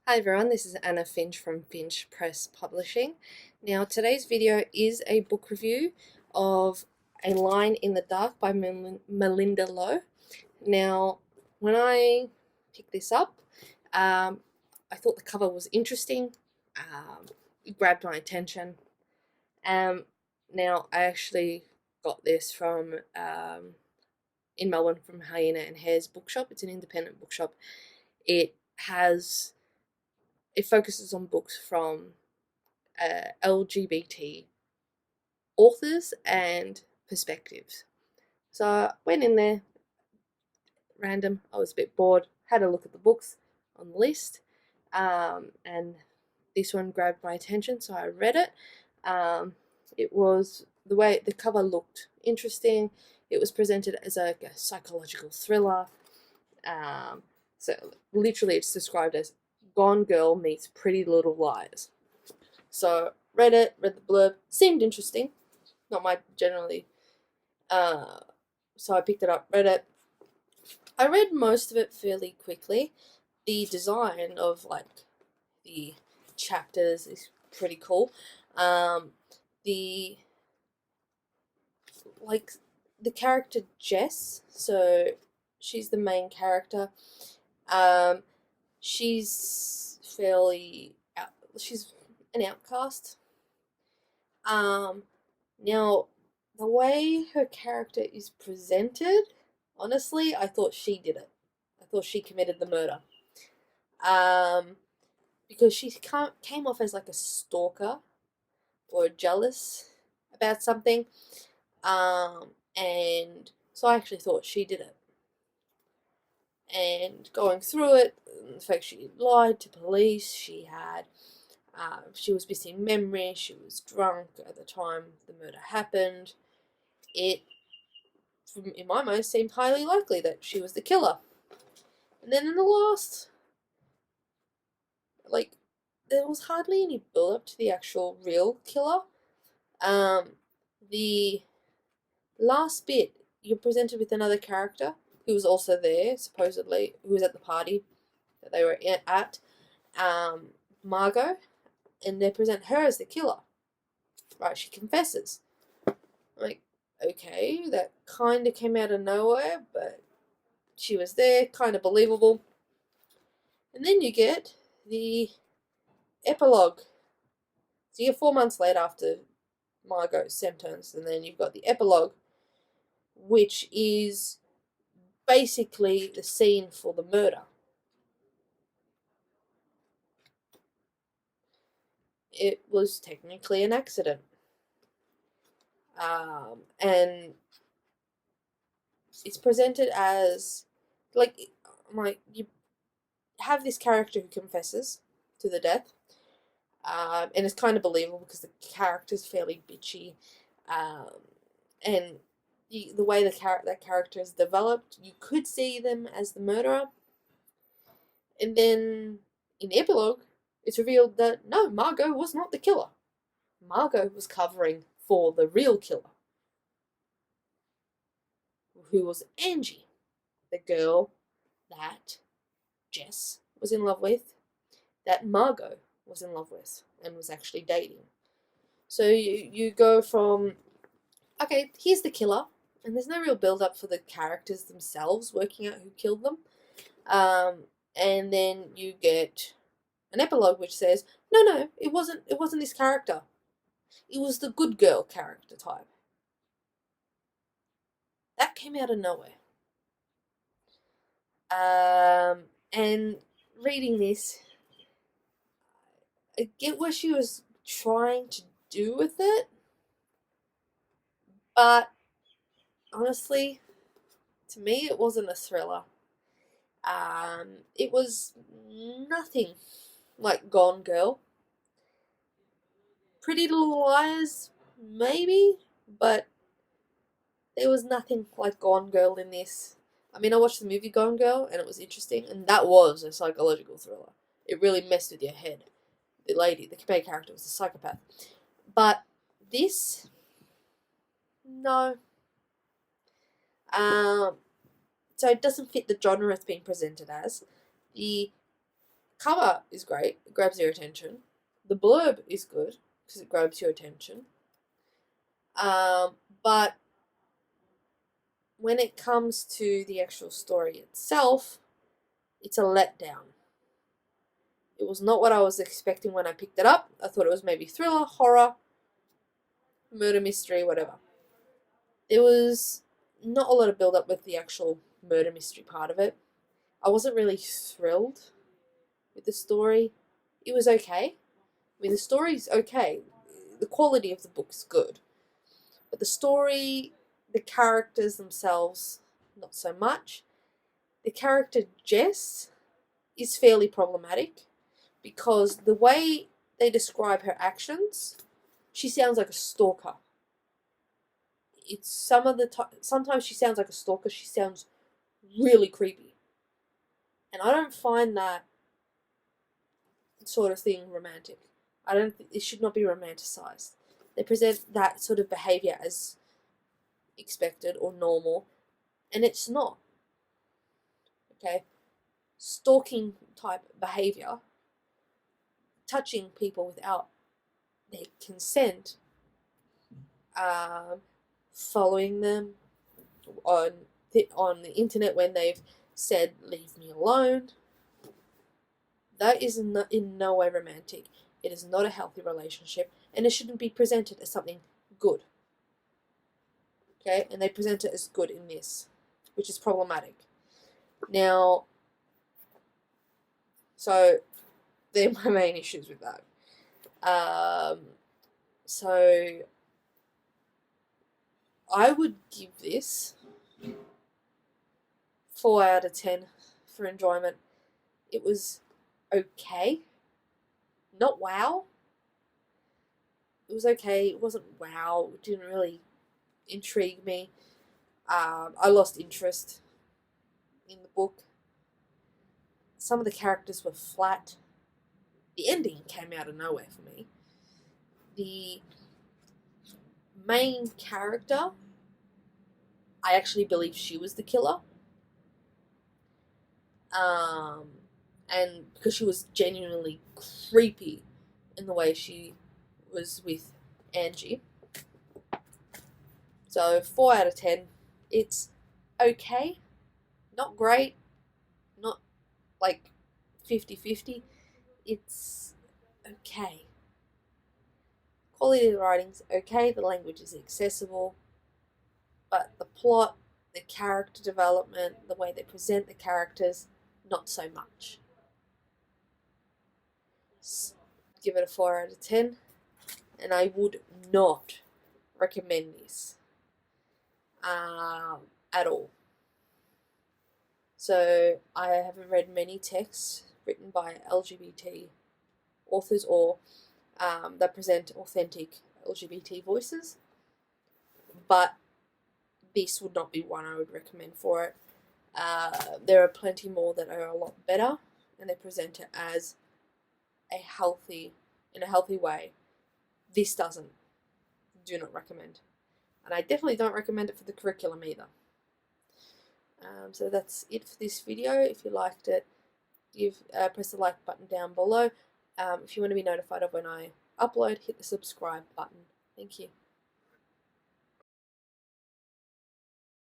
Hi everyone, this is Anna Finch from Finch Press Publishing. Now today's video is a book review of A Line in the Dark by Malinda Lo. Now when I picked this up, I thought the cover was interesting. It grabbed my attention. Um, Now I actually got this from in Melbourne from Hyena and Hare's bookshop. It's an independent bookshop. It has it focuses on books from LGBT authors and perspectives. So I went in there, random. I was a bit bored, had a look at the books on the list, and this one grabbed my attention, so I read it. It was the way the cover looked interesting. It was presented as a psychological thriller. Um, so literally, it's described as Gone Girl meets Pretty Little Liars. So read it, read the blurb, seemed interesting. Not my generally. So I picked it up, read it. I read most of it fairly quickly. The design of the chapters is pretty cool. The like the character Jess, so she's the main character. Um, she's fairly she's an outcast. Um, Now, the way her character is presented, honestly, I thought she did it. I thought she committed the murder. Um, because she came off as like a stalker or jealous about something. And so I actually thought she did it. And going through it, the fact she lied to police, she was missing memory, she was drunk at the time the murder happened. It, in my mind, seemed highly likely that she was the killer. And then in the last, there was hardly any build up to the actual real killer. Um, the last bit, you're presented with another character who was also there, supposedly, who was at the party that they were at, Margot, and they present her as the killer. Right, she confesses. I'm like, okay, that kind of came out of nowhere, but she was there, kind of believable. And then you get the epilogue. So you're 4 months later after Margot's sentence, and then you've got the epilogue, which is basically the scene for the murder. It was technically an accident. And it's presented as you have this character who confesses to the death, and it's kind of believable because the character's fairly bitchy, and the way that character is developed, you could see them as the murderer, and then in the epilogue, it's revealed that no, Margot was not the killer. Margot was covering for the real killer, who was Angie, the girl that Jess was in love with, that Margot was in love with, and was actually dating. So you go from, okay, here's the killer, and there's no real build up for the characters themselves working out who killed them. And then you get an epilogue which says, no, it wasn't this character. It was the good girl character type. That came out of nowhere. And reading this, I get what she was trying to do with it, but honestly, to me, it wasn't a thriller. It was nothing like Gone Girl. Pretty Little Liars, maybe, but there was nothing like Gone Girl in this. I mean, I watched the movie Gone Girl and it was interesting, and that was a psychological thriller. It really messed with your head. The main character, was a psychopath. But this, no. So it doesn't fit the genre it's being presented as. The Cover is great. It grabs your attention. The blurb is good because it grabs your attention. But when it comes to the actual story itself, it's a letdown. It was not what I was expecting when I picked it up. I thought it was maybe thriller, horror, murder mystery, whatever. There was not a lot of build up with the actual murder mystery part of it. I wasn't really thrilled with the story. It was okay. I mean, the story's okay. The quality of the book's good. But the story, the characters themselves, not so much. The character Jess is fairly problematic because the way they describe her actions, she sounds like a stalker. It's sometimes she sounds like a stalker. She sounds really creepy. And I don't find that sort of thing romantic. I don't think it should not be romanticized. They present that sort of behavior as expected or normal, and it's not. Okay? Stalking type behavior, touching people without their consent, following them on the internet when they've said leave me alone, that is in no way romantic. It is not a healthy relationship, and it shouldn't be presented as something good. Okay, and they present it as good in this, which is problematic. Now, so they're my main issues with that. So I would give this 4 out of 10 for enjoyment. It was okay. Not wow. It was okay. It wasn't wow. It didn't really intrigue me. I lost interest in the book. Some of the characters were flat. The ending came out of nowhere for me. The main character, I actually believe she was the killer. And because she was genuinely creepy in the way she was with Angie. So 4 out of 10. It's okay. Not great. Not like 50-50. It's okay. Quality of the writing's okay. The language is accessible. But the plot, the character development, the way they present the characters, not so much. Give it a 4 out of 10. And I would not recommend this at all. So I haven't read many texts written by LGBT authors or that present authentic LGBT voices, but this would not be one I would recommend for it. There are plenty more that are a lot better, and they present it as in a healthy way. This doesn't. Do not recommend. And I definitely don't recommend it for the curriculum either. So that's it for this video. If you liked it, press the like button down below. If you want to be notified of when I upload, hit the subscribe button. Thank you.